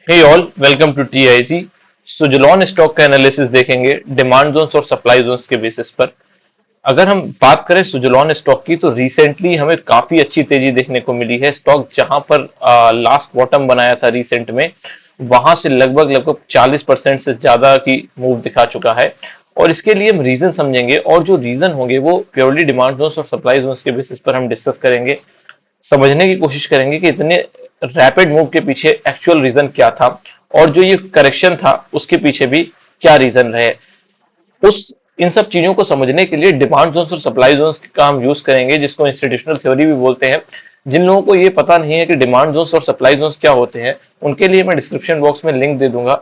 Hey all, welcome to TIC. Suzlon stock का analysis देखेंगे demand zones और सप्लाई जोन्स के बेसिस पर। अगर हम बात करें सुजलॉन स्टॉक की, तो रिसेंटली हमें काफी अच्छी तेजी देखने को मिली है। स्टॉक जहां पर लास्ट बॉटम बनाया था रिसेंट में, वहां से लगभग लगभग 40% से ज्यादा की मूव दिखा चुका है। और इसके लिए हम रीजन समझेंगे, और जो रीजन होंगे वो प्योरली डिमांड जोन्स और सप्लाई जोन्स के बेसिस पर हम डिस्कस करेंगे। समझने की कोशिश करेंगे कि इतने रैपिड मूव के पीछे एक्चुअल रीजन क्या था, और जो ये करेक्शन था उसके पीछे भी क्या रीजन रहे। उस इन सब चीजों को समझने के लिए डिमांड जोन्स और सप्लाई जोन्स का हम यूज करेंगे, जिसको इंस्टीट्यूशनल थ्योरी भी बोलते हैं। जिन लोगों को ये पता नहीं है कि डिमांड जोन्स और सप्लाई जोन्स क्या होते हैं, उनके लिए मैं डिस्क्रिप्शन बॉक्स में लिंक दे दूंगा।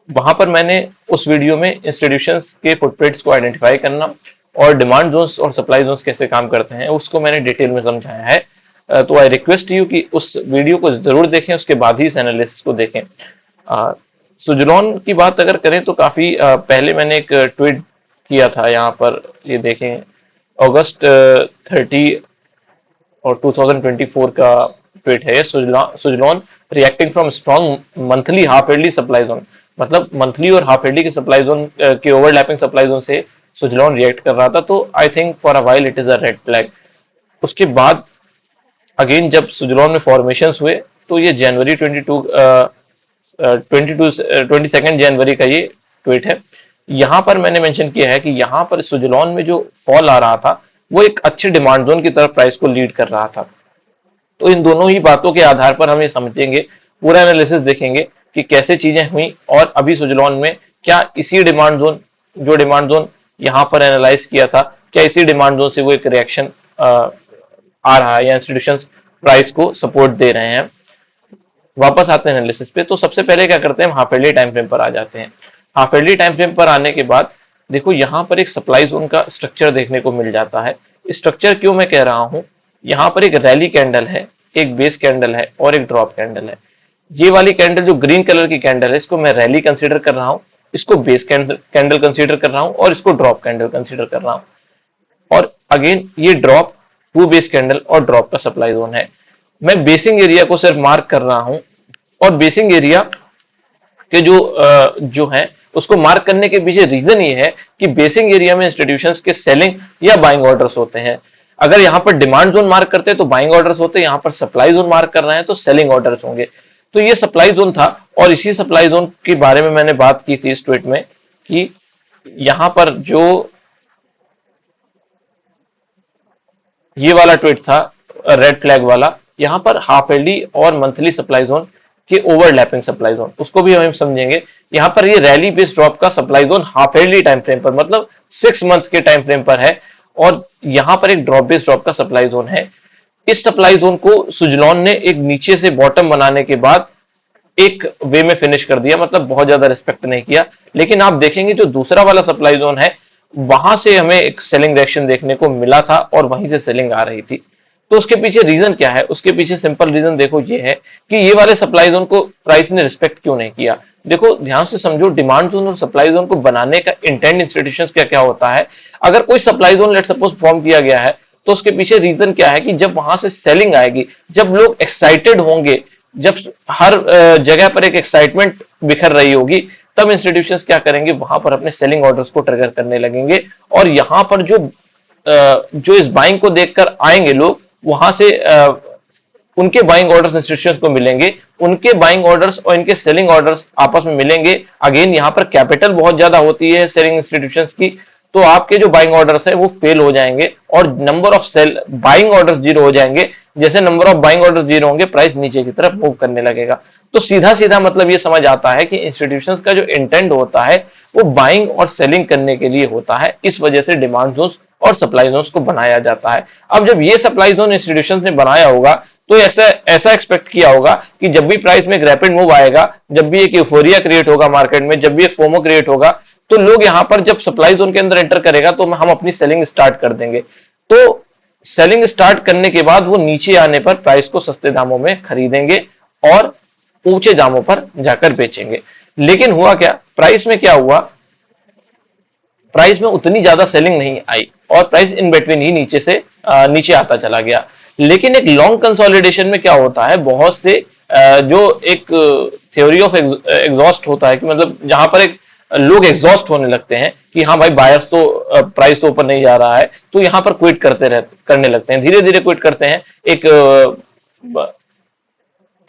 वहां पर मैंने उस वीडियो में इंस्टीट्यूशंस के फुटप्रिंट्स को आइडेंटिफाई करना और डिमांड जोन्स और सप्लाई जोन्स कैसे काम करते हैं उसको मैंने डिटेल में समझाया है। तो आई रिक्वेस्ट यू कि उस वीडियो को जरूर देखें, उसके बाद ही इस एनालिसिस को देखें। सुजलॉन की बात अगर करें तो काफी पहले मैंने एक ट्वीट किया था यहाँ पर, ये देखें, अगस्त 30 और 2024 का ट्वीट है। Suzlon reacting from strong monthly half yearly supply zone, मतलब मंथली और हाफ ईयरली के सप्लाई जोन के ओवरलैपिंग सप्लाई जोन से सुजलॉन रिएक्ट कर रहा था। तो I think for a while it is a red flag. उसके बाद अगेन जब सुजलॉन में फॉर्मेशन हुए, तो ये जनवरी 22 जनवरी का ये ट्वीट है। यहां पर मैंने मेंशन किया है कि यहां पर सुजलॉन में जो फॉल आ रहा था वो एक अच्छे डिमांड जोन की तरफ प्राइस को लीड कर रहा था। तो इन दोनों ही बातों के आधार पर हम ये समझेंगे, पूरा एनालिसिस देखेंगे कि कैसे चीजें हुई और अभी सुजलॉन में क्या इसी डिमांड जोन, जो डिमांड जोन यहां पर एनालाइज किया था, क्या इसी डिमांड जोन से वो एक रिएक्शन आ रहा है, या इंस्टीट्यूशंस प्राइस को सपोर्ट दे रहे हैं। वापस आते हैं एनालिसिस पे। तो सबसे पहले क्या करते हैं, हम हाफ ईयरली टाइम फ्रेम पर आ जाते हैं। हाफ ईयरली टाइम फ्रेम पर आने के बाद देखो यहाँ पर एक सप्लाई जोन का स्ट्रक्चर देखने को मिल जाता है। स्ट्रक्चर क्यों मैं कह रहा हूं, यहाँ पर एक रैली कैंडल है, एक बेस कैंडल है और एक ड्रॉप कैंडल है। ये वाली कैंडल जो ग्रीन कलर की कैंडल है, इसको मैं रैली कंसीडर कर रहा हूँ, इसको बेस कैंडल कंसीडर कर रहा हूँ और इसको ड्रॉप कैंडल कंसीडर कर रहा हूँ। और अगेन ये ड्रॉप टू बेस कैंडल और ड्रॉप का सप्लाई जोन है। मैं बेसिंग एरिया को सिर्फ मार्क कर रहा हूं, और बेसिंग एरिया के जो है उसको मार्क करने के पीछे रीजन ये है कि बेसिंग एरिया में इंस्टीट्यूशंस के सेलिंग या बाइंग ऑर्डर्स होते हैं। अगर यहां पर डिमांड जोन मार्क करते हैं तो बाइंग ऑर्डर्स होते हैं, यहां पर सप्लाई जोन मार्क कर रहे हैं तो सेलिंग ऑर्डर्स होंगे। तो ये सप्लाई जोन था, और इसी सप्लाई जोन के बारे में मैंने बात की थी इस ट्वीट में कि यहां पर जो ये वाला ट्वीट था रेड फ्लैग वाला, यहां पर हाफ ईयरली और मंथली सप्लाई जोन के ओवरलैपिंग सप्लाई जोन, उसको भी हम समझेंगे। यहां पर ये रैली बेस्ड ड्रॉप का supply zone half yearly time frame पर, मतलब 6 मंथ के टाइम फ्रेम पर है, और यहां पर एक ड्रॉप बेस्ड ड्रॉप का सप्लाई जोन है। इस सप्लाई जोन को सुजलॉन ने एक नीचे से बॉटम बनाने के बाद एक वे में फिनिश कर दिया, मतलब बहुत ज्यादा रिस्पेक्ट नहीं किया। लेकिन आप देखेंगे जो दूसरा वाला सप्लाई जोन है, वहां से हमें एक सेलिंग डायरेक्शन देखने को मिला था और वहीं से सेलिंग आ रही थी। तो उसके पीछे रीजन क्या है, उसके पीछे सिंपल रीजन देखो ये है कि ये वाले सप्लाई जोन को प्राइस ने रिस्पेक्ट क्यों नहीं किया। देखो ध्यान से समझो, डिमांड जोन और सप्लाई जोन को बनाने का इंटेंट इंस्टीट्यूशंस क्या क्या होता है। अगर कोई supply zone let suppose form किया गया है, तो उसके पीछे रीजन क्या है कि जब वहां से सेलिंग आएगी, जब लोग एक्साइटेड होंगे, जब हर जगह पर एक एक्साइटमेंट बिखर रही होगी, तब इंस्टीट्यूशंस क्या करेंगे, वहां पर अपने सेलिंग ऑर्डर्स को ट्रिगर करने लगेंगे। और यहां पर जो इस बाइंग को देखकर आएंगे लोग, वहां से उनके बाइंग ऑर्डर्स इंस्टीट्यूशंस को मिलेंगे, उनके बाइंग ऑर्डर्स और इनके सेलिंग ऑर्डर्स आपस में मिलेंगे। अगेन यहां पर कैपिटल बहुत ज्यादा होती है सेलिंग इंस्टीट्यूशंस की, तो आपके जो बाइंग ऑर्डर्स है वो फेल हो जाएंगे और number of sell buying orders zero हो जाएंगे। जैसे number of buying order zero होंगे, प्राइस नीचे की तरफ मूव करने लगेगा। तो सीधा सीधा मतलब ये समझ आता है कि इंस्टीट्यूशंस का जो इंटेंट होता है वो बाइंग और सेलिंग करने के लिए होता है। इस वजह से डिमांड जोन्स और सप्लाई जोन्स को बनाया जाता है। अब जब ये सप्लाई जोन इंस्टीट्यूशंस ने बनाया होगा, तो ऐसा ऐसा एक्सपेक्ट किया होगा कि जब भी प्राइस में एक रैपिड मूव आएगा, जब भी एक यूफोरिया क्रिएट होगा मार्केट में, जब भी एक फोमो क्रिएट होगा, तो लोग यहां पर जब सप्लाई जोन के अंदर एंटर करेगा तो हम अपनी सेलिंग स्टार्ट कर देंगे। तो सेलिंग स्टार्ट करने के बाद वो नीचे आने पर प्राइस को सस्ते दामों में खरीदेंगे और ऊंचे दामों पर जाकर बेचेंगे। लेकिन हुआ क्या, प्राइस में क्या हुआ, प्राइस में उतनी ज्यादा सेलिंग नहीं आई और प्राइस इन बिटवीन ही नीचे से नीचे आता चला गया। लेकिन एक लॉन्ग कंसोलिडेशन में क्या होता है, बहुत से जो एक थ्योरी ऑफ एग्जॉस्ट होता है कि मतलब जहां पर एक लोग एग्जॉस्ट होने लगते हैं कि हाँ भाई बायर्स तो प्राइस तो ऊपर नहीं जा रहा है, तो यहाँ पर क्विट करने लगते हैं, धीरे धीरे क्विट करते हैं। एक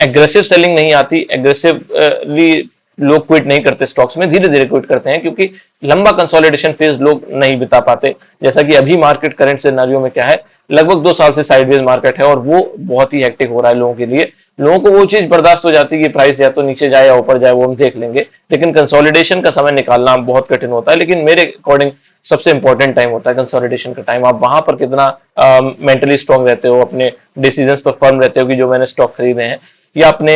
एग्रेसिव सेलिंग नहीं आती, एग्रेसिवली लोग क्विट नहीं करते स्टॉक्स में, धीरे धीरे क्विट करते हैं क्योंकि लंबा कंसोलिडेशन फेज लोग नहीं बिता पाते। जैसा कि अभी मार्केट करंट सिनेरियो में क्या है, लगभग 2 साल से साइडवेज मार्केट है और वो बहुत ही हेक्टिक हो रहा है लोगों के लिए। लोगों को वो चीज बर्दाश्त हो जाती है कि प्राइस या तो नीचे जाए या ऊपर जाए, वो हम देख लेंगे, लेकिन कंसोलिडेशन का समय निकालना बहुत कठिन होता है। लेकिन मेरे अकॉर्डिंग सबसे इंपॉर्टेंट टाइम होता है कंसोलिडेशन का टाइम। आप वहां पर कितना मेंटली स्ट्रांग रहते हो, अपने डिसीजंस पर फर्म रहते हो कि जो मैंने स्टॉक खरीदे हैं, या अपने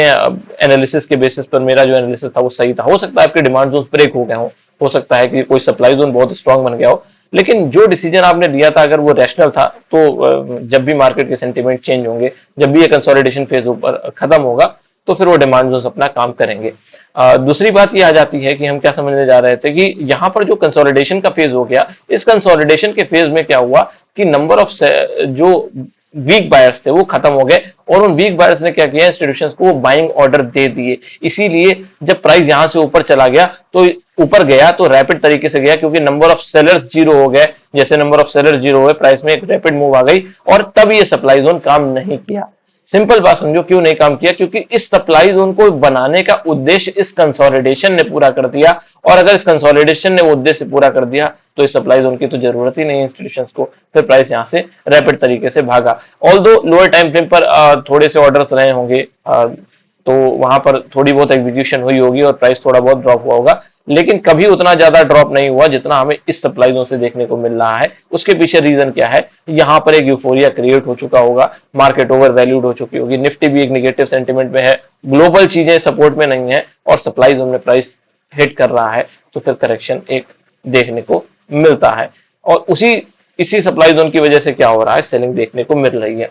एनालिसिस के बेसिस पर मेरा जो एनालिसिस था वो सही था। हो सकता है आपके डिमांड जोन ब्रेक हो गए हो सकता है कि कोई सप्लाई जोन बहुत स्ट्रांग बन गया हो, लेकिन जो डिसीजन आपने लिया था अगर वो रैशनल था, तो जब भी मार्केट के सेंटीमेंट चेंज होंगे, जब भी ये कंसोलिडेशन फेज ऊपर खत्म होगा, तो फिर वो डिमांड जोन अपना काम करेंगे। दूसरी बात ये आ जाती है कि हम क्या समझने जा रहे थे कि यहाँ पर जो कंसोलिडेशन का फेज हो गया, इस कंसोलिडेशन के फेज में क्या हुआ कि नंबर ऑफ जो वीक बायर्स थे वो खत्म हो गए, और उन वीक बायर्स ने क्या किया, इंस्टीट्यूशंस को बाइंग ऑर्डर दे दिए। इसीलिए जब प्राइस यहां से ऊपर चला गया, तो ऊपर गया तो रैपिड तरीके से गया क्योंकि नंबर ऑफ सेलर्स जीरो हो गए। जैसे नंबर ऑफ सेलर्स जीरो हुए, प्राइस में एक रैपिड मूव आ गई, और तब ये सप्लाई जोन काम नहीं किया। सिंपल बात समझो क्यों नहीं काम किया, क्योंकि इस सप्लाई जोन को बनाने का उद्देश्य इस कंसोलिडेशन ने पूरा कर दिया, और अगर इस कंसोलिडेशन ने वो उद्देश्य पूरा कर दिया तो इस सप्लाई जोन की तो जरूरत ही नहीं इंस्टीट्यूशंस को, फिर प्राइस यहां से रैपिड तरीके से भागा। ऑल्दो लोअर टाइम फ्रेम पर थोड़े से ऑर्डर्स रहे होंगे, तो वहां पर थोड़ी बहुत एग्जीक्यूशन हुई होगी और प्राइस थोड़ा बहुत ड्रॉप हुआ होगा, लेकिन कभी उतना ज्यादा ड्रॉप नहीं हुआ जितना हमें इस सप्लाई जोन से देखने को मिल रहा है। उसके पीछे रीजन क्या है, यहां पर एक यूफोरिया क्रिएट हो चुका होगा, मार्केट ओवर वैल्यूड हो चुकी होगी, निफ्टी भी एक निगेटिव सेंटीमेंट में है, ग्लोबल चीजें सपोर्ट में नहीं है, और सप्लाई जोन में प्राइस हिट कर रहा है, तो फिर करेक्शन एक देखने को मिलता है। और इसी सप्लाई जोन की वजह से क्या हो रहा है, सेलिंग देखने को मिल रही है।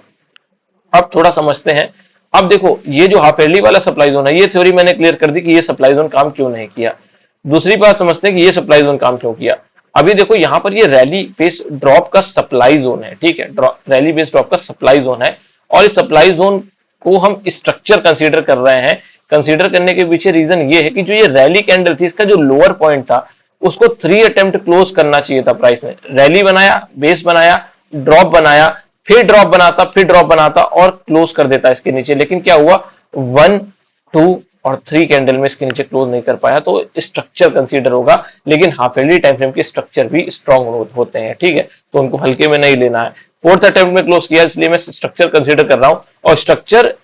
अब थोड़ा समझते हैं। अब देखो ये जो हाफ ईयरली वाला सप्लाई जोन है, ये थ्योरी मैंने क्लियर कर दी कि ये सप्लाई जोन काम क्यों नहीं किया। दूसरी बात समझते हैं कि ये सप्लाई जोन काम क्यों किया। अभी देखो यहां पर ये रैली बेस ड्रॉप का सप्लाई जोन है, ठीक है, रैली बेस ड्रॉप का सप्लाई जोन है, और इस सप्लाई जोन को हम स्ट्रक्चर कंसीडर कर रहे हैं। कंसीडर करने के पीछे रीजन ये है कि जो ये रैली कैंडल थी, इसका जो लोअर पॉइंट था उसको 3 अटेम्प्ट क्लोज करना चाहिए था प्राइस ने। रैली बनाया, बेस बनाया, ड्रॉप बनाया, फिर ड्रॉप बनाता, फिर ड्रॉप बनाता और क्लोज कर देता इसके नीचे, लेकिन क्या हुआ, 1, 2 और 3 कैंडल में इसके नीचे क्लोज नहीं कर पाया, तो स्ट्रक्चर कंसीडर होगा। लेकिन हाफ ईयरली टाइम फ्रेम के स्ट्रक्चर भी स्ट्रॉन्ग होते हैं, ठीक है, तो उनको हल्के में नहीं लेना है। फोर्थ अटेम्प्ट में क्लोज किया, इसलिए मैं स्ट्रक्चर कंसीडर कर रहा हूं, और स्ट्रक्चर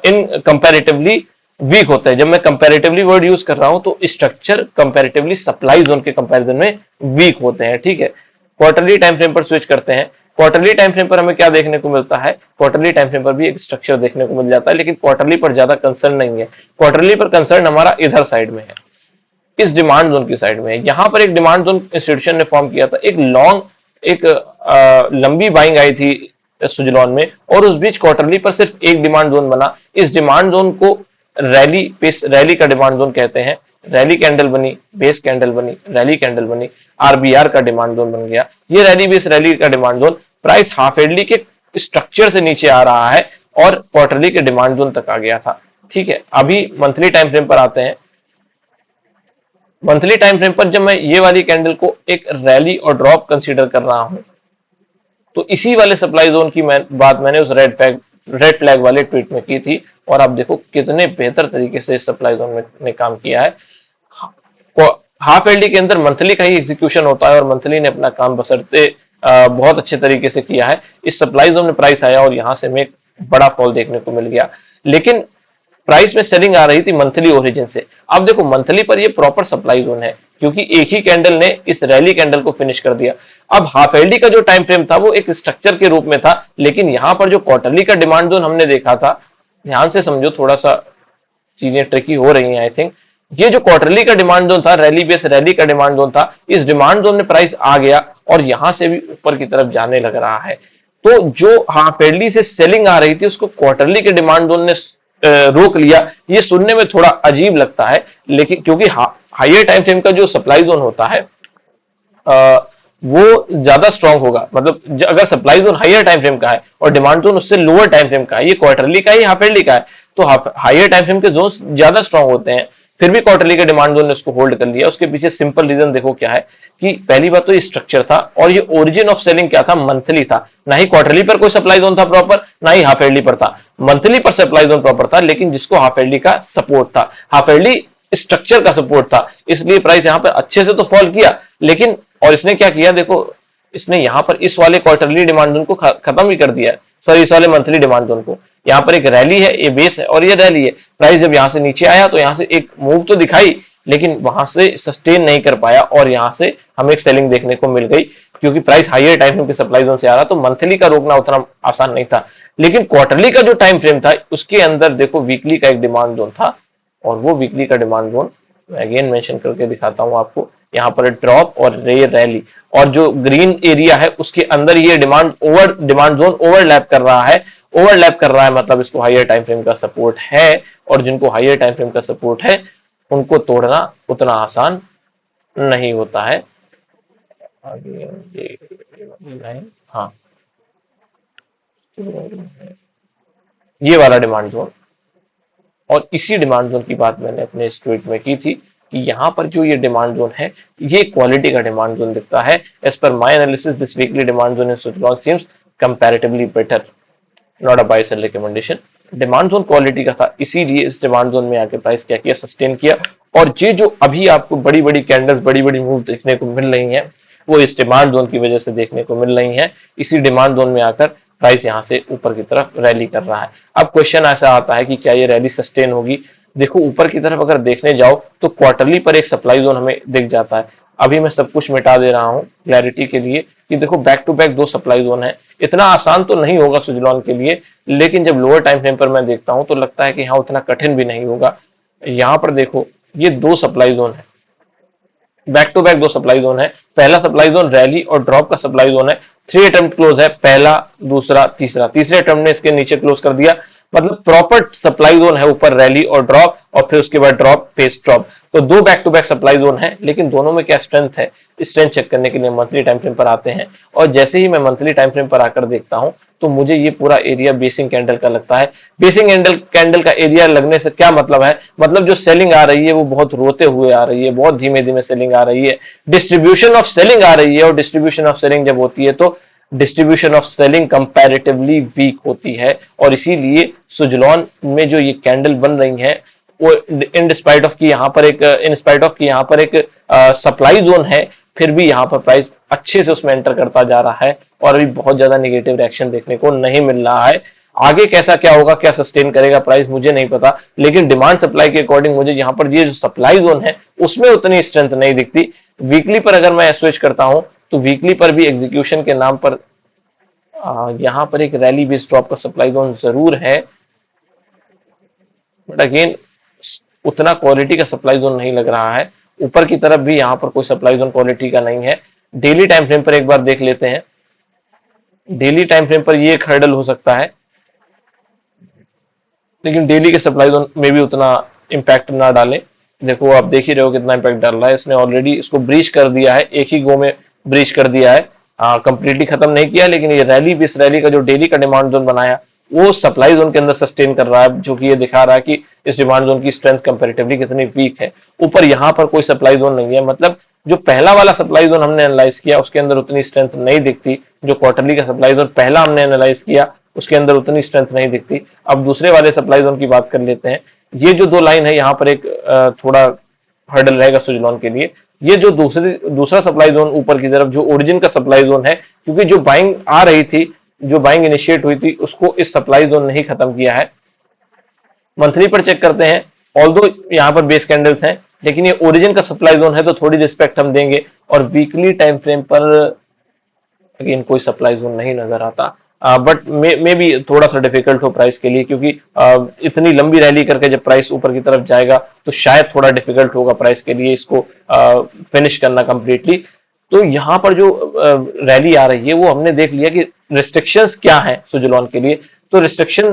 इन कंपैरेटिवली वीक होता है। जब मैं कंपैरेटिवली वर्ड यूज कर रहा हूं तो स्ट्रक्चर कंपैरेटिवली सप्लाई जोन के कंपैरिजन में वीक होते हैं, ठीक है। क्वार्टरली टाइम फ्रेम पर स्विच करते हैं। क्वार्टरली टाइम फ्रेम पर हमें क्या देखने को मिलता है, क्वार्टरली टाइम फ्रेम पर भी एक स्ट्रक्चर देखने को मिल जाता है, लेकिन क्वार्टरली पर ज्यादा कंसर्न नहीं है। क्वार्टरली पर कंसर्न हमारा इधर साइड में है, इस डिमांड जोन की साइड में है। यहां पर एक डिमांड जोन इंस्टीट्यूशन ने फॉर्म किया था, एक लॉन्ग, एक लंबी बाइंग आई थी सुजलॉन में, और उस बीच क्वार्टरली पर सिर्फ एक डिमांड जोन बना। इस डिमांड जोन को रैली का डिमांड जोन कहते हैं। रैली कैंडल बनी, बेस कैंडल बनी, रैली कैंडल बनी, आरबीआर का डिमांड जोन बन गया। ये रैली बेस रैली का demand zone, price half yearly के स्ट्रक्चर से नीचे आ रहा है और क्वार्टरली के डिमांड जोन तक आ गया था, ठीक है। अभी मंथली टाइम फ्रेम पर आते हैं। मंथली टाइम फ्रेम पर जब मैं ये वाली कैंडल को एक रैली और ड्रॉप कंसीडर कर रहा हूं, तो इसी वाले सप्लाई जोन की बात मैंने उस रेड फ्लैग वाले ट्वीट में की थी, और आप देखो कितने बेहतर तरीके से इस सप्लाई जोन में काम किया है। हाफ ईयरली के अंदर मंथली का ही एग्जीक्यूशन होता है, और मंथली ने अपना काम बशर्ते बहुत अच्छे तरीके से किया है। इस सप्लाई जोन में प्राइस आया और यहां से हमें एक बड़ा फॉल देखने को मिल गया, लेकिन प्राइस में सेलिंग आ रही थी मंथली ओरिजिन से। अब देखो मंथली पर ये प्रॉपर सप्लाई जोन है, क्योंकि एक ही कैंडल ने इस रैली कैंडल को फिनिश कर दिया। अब हाफ ईयरली का जो टाइम फ्रेम था वो एक स्ट्रक्चर के रूप में था, लेकिन यहां पर जो क्वार्टरली का डिमांड जोन हमने देखा था, ध्यान से समझो, थोड़ा सा चीजें ट्रिकी हो रही हैं आई थिंक। ये जो क्वार्टरली का डिमांड जोन था, रैली बेस रैली का डिमांड जोन था, इस डिमांड जोन में प्राइस आ गया और यहां से भी ऊपर की तरफ जाने लग रहा है। तो जो हाफ ईयरली से सेलिंग आ रही थी उसको क्वार्टरली के डिमांड जोन ने रोक लिया। ये सुनने में थोड़ा अजीब लगता है, लेकिन क्योंकि हायर टाइम फ्रेम का जो सप्लाई जोन होता है वो ज्यादा स्ट्रांग होगा। मतलब अगर supply zone higher time frame का है और डिमांड जोन उससे लोअर टाइम फ्रेम का है, ये क्वार्टरली का है हाफ ईयरली का है, तो हायर टाइम फ्रेम के जोन ज्यादा स्ट्रांग होते हैं। फिर भी क्वार्टरली के डिमांड जोन ने उसको होल्ड कर लिया। उसके पीछे सिंपल रीजन देखो क्या है कि पहली बात तो ये स्ट्रक्चर था, और ये ओरिजिन ऑफ सेलिंग क्या था, मंथली था। ना ही क्वार्टरली पर कोई सप्लाई जोन था प्रॉपर, ना ही हाफ ईयरली पर था। मंथली पर सप्लाई जोन प्रॉपर था, लेकिन जिसको हाफ ईयरली का सपोर्ट था, हाफ ईयरली स्ट्रक्चर का सपोर्ट था, इसलिए प्राइस यहां पर अच्छे से तो फॉल किया। लेकिन और इसने क्या किया देखो, इसने यहां पर इस वाले क्वार्टरली डिमांड जोन को खत्म ही कर दिया है, सॉरी इस वाले मंथली डिमांड जोन को। यहाँ पर एक रैली है, ये बेस है और ये रैली है। प्राइस जब यहां से नीचे आया तो यहां से एक मूव तो दिखाई, लेकिन वहां से सस्टेन नहीं कर पाया और यहां से हमें एक सेलिंग देखने को मिल गई, क्योंकि प्राइस हाईयर टाइम फ्रेम के सप्लाई जोन से आ रहा, तो मंथली का रोकना उतना आसान नहीं था। लेकिन क्वार्टरली का जो टाइम फ्रेम था उसके अंदर देखो वीकली का एक डिमांड जोन था, और वो वीकली का डिमांड जोन अगेन मेंशन करके दिखाता हूं आपको। यहाँ पर ड्रॉप और ये रैली, और जो ग्रीन एरिया है उसके अंदर ये डिमांड जोन ओवरलैप कर रहा है। ओवरलैप कर रहा है मतलब इसको हाईयर टाइम फ्रेम का सपोर्ट है, और जिनको हाईयर टाइम फ्रेम का सपोर्ट है उनको तोड़ना उतना आसान नहीं होता है। आगे ये लाइन, हाँ ये वाला डिमांड जोन, और इसी डिमांड जोन की बात मैंने अपने इस ट्वीट में की थी कि यहाँ पर जो ये डिमांड जोन है ये क्वालिटी का डिमांड जोन दिखता है। As per my analysis this weekly demand zone in Suzlon seems comparatively better, not a buy sell recommendation. Demand zone quality का था, इसीलिए इस डिमांड जोन में आके प्राइस क्या किया, सस्टेन किया। और ये जो अभी आपको बड़ी बड़ी कैंडल्स, बड़ी बड़ी मूव देखने को मिल रही हैं, वो इस डिमांड जोन की वजह से देखने को मिल रही हैं। इसी डिमांड जोन में आकर प्राइस यहां से ऊपर की तरफ रैली कर रहा है। अब क्वेश्चन ऐसा आता है कि क्या ये रैली सस्टेन होगी। देखो ऊपर की तरफ अगर देखने जाओ तो क्वार्टरली पर एक सप्लाई जोन हमें दिख जाता है। अभी मैं सब कुछ मिटा दे रहा हूं क्लैरिटी के लिए कि देखो बैक टू बैक दो सप्लाई जोन है। इतना आसान तो नहीं होगा सुजलॉन के लिए, लेकिन जब लोअर टाइम फ्रेम पर मैं देखता हूं तो लगता है कि हाँ उतना कठिन भी नहीं होगा। यहां पर देखो ये दो सप्लाई जोन है, बैक टू बैक दो सप्लाई जोन है। पहला सप्लाई जोन रैली और ड्रॉप का सप्लाई जोन है। 3 अटेम्प्ट क्लोज है, पहला दूसरा तीसरा, तीसरे अटेम्प्ट ने इसके नीचे क्लोज कर दिया। मतलब प्रॉपर सप्लाई जोन है ऊपर रैली और ड्रॉप, और फिर उसके बाद ड्रॉप फेस ड्रॉप। तो दो back to back supply zone है, लेकिन दोनों में क्या स्ट्रेंथ है, स्ट्रेंथ चेक करने के लिए मंथली टाइम फ्रेम पर आते हैं। और जैसे ही मैं मंथली टाइम फ्रेम पर आकर देखता हूं तो मुझे ये पूरा एरिया बेसिंग कैंडल का लगता है। बेसिंग कैंडल का एरिया लगने से क्या मतलब है, मतलब जो सेलिंग आ रही है वो बहुत रोते हुए आ रही है, बहुत धीमे धीमे सेलिंग आ रही है, डिस्ट्रीब्यूशन ऑफ सेलिंग आ रही है। और डिस्ट्रीब्यूशन ऑफ सेलिंग जब होती है तो distribution of selling comparatively weak होती है, और इसीलिए सुजलॉन में जो ये कैंडल बन रही है वो इन स्पाइट ऑफ कि यहाँ पर एक सप्लाई जोन है, फिर भी यहाँ पर प्राइस अच्छे से उसमें एंटर करता जा रहा है, और अभी बहुत ज्यादा नेगेटिव रिएक्शन देखने को नहीं मिल रहा है। आगे कैसा क्या होगा, क्या सस्टेन करेगा प्राइस मुझे नहीं पता, लेकिन डिमांड सप्लाई के अकॉर्डिंग मुझे यहाँ पर ये जो सप्लाई जोन है उसमें उतनी स्ट्रेंथ नहीं दिखती। वीकली पर अगर मैं स्विच करता हूं तो वीकली पर भी एग्जीक्यूशन के नाम पर यहाँ पर एक रैली बेस्ड ड्रॉप का सप्लाई जोन जरूर है, बट अगेन उतना क्वालिटी का सप्लाई जोन नहीं लग रहा है। ऊपर की तरफ भी यहाँ पर कोई सप्लाई जोन क्वालिटी का नहीं है। डेली टाइम फ्रेम पर एक बार देख लेते हैं। डेली टाइम फ्रेम पर ये एक हर्डल हो सकता है, लेकिन डेली के सप्लाई जोन में भी उतना इंपैक्ट ना डालें। देखो आप देख ही रहे हो कितना इंपैक्ट डाल रहा है, इसने ऑलरेडी इसको ब्रीच कर दिया है, एक ही गो में ब्रीच कर दिया है, कंप्लीटली खत्म नहीं किया। लेकिन ये रैली भी, इस रैली का जो डेली का डिमांड जोन बनाया वो सप्लाई जोन के अंदर सस्टेन कर रहा है, जो कि ये दिखा रहा है कि इस डिमांड जोन की स्ट्रेंथ कंपैरेटिवली कितनी वीक है। ऊपर यहाँ पर कोई सप्लाई जोन नहीं है, मतलब जो पहला वाला सप्लाई जोन हमने एनालाइज किया उसके अंदर उतनी स्ट्रेंथ नहीं दिखती। जो क्वार्टरली का सप्लाई जोन पहला हमने एनालाइज किया उसके अंदर उतनी स्ट्रेंथ नहीं दिखती। अब दूसरे वाले सप्लाई जोन की बात कर लेते हैं। ये जो दो लाइन है यहाँ पर एक थोड़ा हर्डल रहेगा सुजलॉन के लिए। ये जो दूसरा सप्लाई जोन ऊपर की तरफ जो ओरिजिन का सप्लाई जोन है, क्योंकि जो बाइंग आ रही थी, जो बाइंग इनिशिएट हुई थी, उसको इस सप्लाई जोन ने ही खत्म किया है। मंथली पर चेक करते हैं, ऑल्दो यहाँ पर बेस कैंडल्स हैं, लेकिन ये ओरिजिन का सप्लाई जोन है तो थोड़ी रिस्पेक्ट हम देंगे। और वीकली टाइम फ्रेम पर अगेन कोई सप्लाई जोन नहीं नजर आता, बट मे भी थोड़ा सा डिफिकल्ट हो प्राइस के लिए, क्योंकि इतनी लंबी रैली करके जब प्राइस ऊपर की तरफ जाएगा तो शायद थोड़ा डिफिकल्ट होगा प्राइस के लिए इसको फिनिश करना कंप्लीटली। तो यहाँ पर जो रैली आ रही है वो हमने देख लिया कि रिस्ट्रिक्शंस क्या है सुजलॉन के लिए। तो रिस्ट्रिक्शन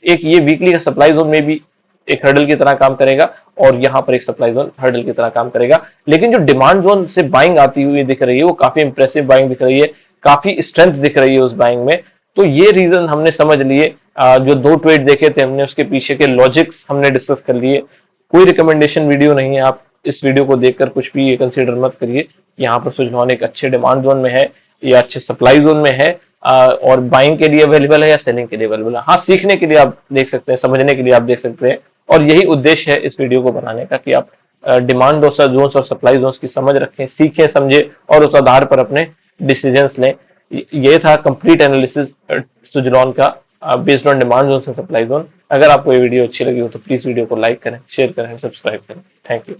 एक ये वीकली का सप्लाई जोन में भी एक हर्डल की तरह काम करेगा, और यहाँ पर एक सप्लाई जोन हर्डल की तरह काम करेगा। लेकिन जो डिमांड जोन से बाइंग आती हुई दिख रही है वो काफी इंप्रेसिव बाइंग दिख रही है, काफी स्ट्रेंथ दिख रही है उस बाइंग में। तो ये रीजन हमने समझ लिए जो दो ट्वीट देखे थे हमने उसके पीछे के लॉजिक्स हमने डिस्कस कर लिए। कोई रिकमेंडेशन वीडियो नहीं है, आप इस वीडियो को देखकर कुछ भी ये कंसीडर मत करिए। यहाँ पर सुजलॉन एक अच्छे डिमांड जोन में है या अच्छे सप्लाई जोन में है, और बाइंग के लिए अवेलेबल है या सेलिंग के लिए अवेलेबल है। हाँ, सीखने के लिए आप देख सकते हैं, समझने के लिए आप देख सकते हैं, और यही उद्देश्य है इस वीडियो को बनाने का कि आप डिमांड जोन्स और सप्लाई जोन्स की समझ रखें, सीखें, समझे और उस आधार पर अपने डिसीजंस लें। ये था कंप्लीट एनालिसिस सुजलॉन का बेस्ड ऑन डिमांड जोन से सप्लाई जोन। अगर आपको ये वीडियो अच्छी लगी हो तो प्लीज वीडियो को लाइक करें, शेयर करें, सब्सक्राइब करें। Thank you.